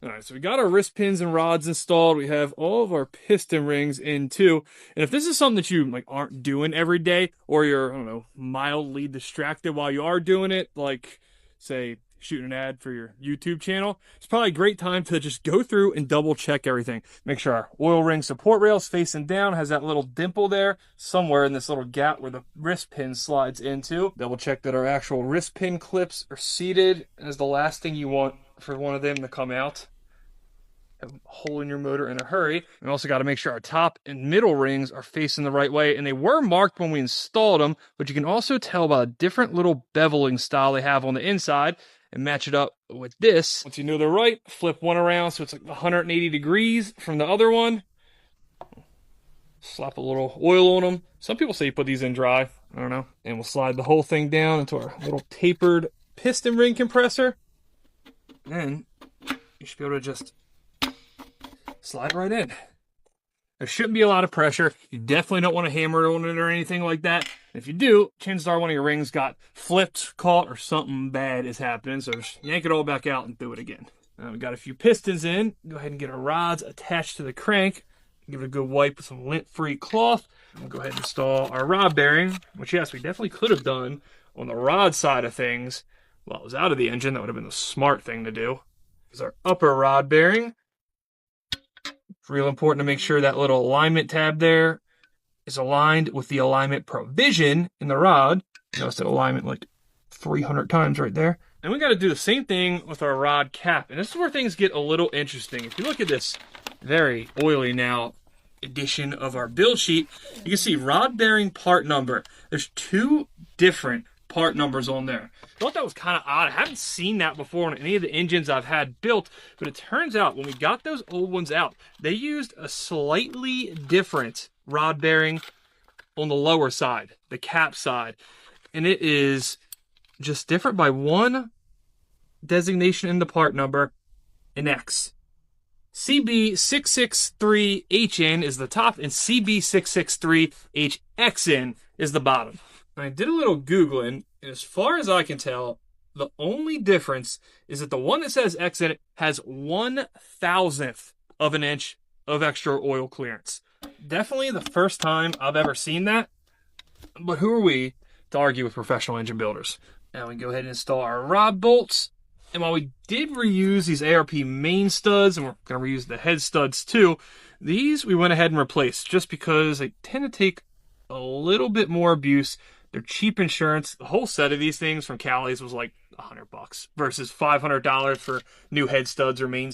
All right, so we got our wrist pins and rods installed. We have all of our piston rings in too. And if this is something that you like aren't doing every day, or you're, I don't know, mildly distracted while you are doing it, like say shooting an ad for your YouTube channel, it's probably a great time to just go through and double check everything. Make sure our oil ring support rail is facing down, has that little dimple there somewhere in this little gap where the wrist pin slides into. Double check that our actual wrist pin clips are seated, as the last thing you want for one of them to come out. A hole in your motor in a hurry. We also got to make sure our top and middle rings are facing the right way, and they were marked when we installed them, but you can also tell by a different little beveling style they have on the inside and match it up with this. Once you know they're right, flip one around so it's like 180 degrees from the other one. Slap a little oil on them. Some people say you put these in dry. I don't know. And we'll slide the whole thing down into our little tapered piston ring compressor. And you should be able to just slide right in. There shouldn't be a lot of pressure. You definitely don't want to hammer it on it or anything like that. If you do, chances are one of your rings got flipped, caught, or something bad is happening. So just yank it all back out and do it again. Now we got a few pistons in. Go ahead and get our rods attached to the crank. Give it a good wipe with some lint-free cloth. We'll go ahead and install our rod bearing, which yes, we definitely could have done on the rod side of things while it was out of the engine. That would have been the smart thing to do. Is our upper rod bearing. It's real important to make sure that little alignment tab there is aligned with the alignment provision in the rod. Notice that alignment like 300 times right there. And we got to do the same thing with our rod cap. And this is where things get a little interesting. If you look at this very oily now edition of our build sheet, you can see rod bearing part number. There's two different part numbers on there. I thought that was kind of odd. I haven't seen that before on any of the engines I've had built, but it turns out when we got those old ones out, they used a slightly different rod bearing on the lower side, the cap side, and it is just different by one designation in the part number, an X. CB663HN is the top, and CB663HXN is the bottom. I did a little Googling, and as far as I can tell, the only difference is that the one that says X in it has 1/1000th of an inch of extra oil clearance. Definitely the first time I've ever seen that, but who are we to argue with professional engine builders? Now we go ahead and install our rod bolts. And while we did reuse these ARP main studs, and we're going to reuse the head studs too, these we went ahead and replaced just because they tend to take a little bit more abuse. They're cheap insurance. The whole set of these things from Cali's was like $100 versus $500 for new head studs or main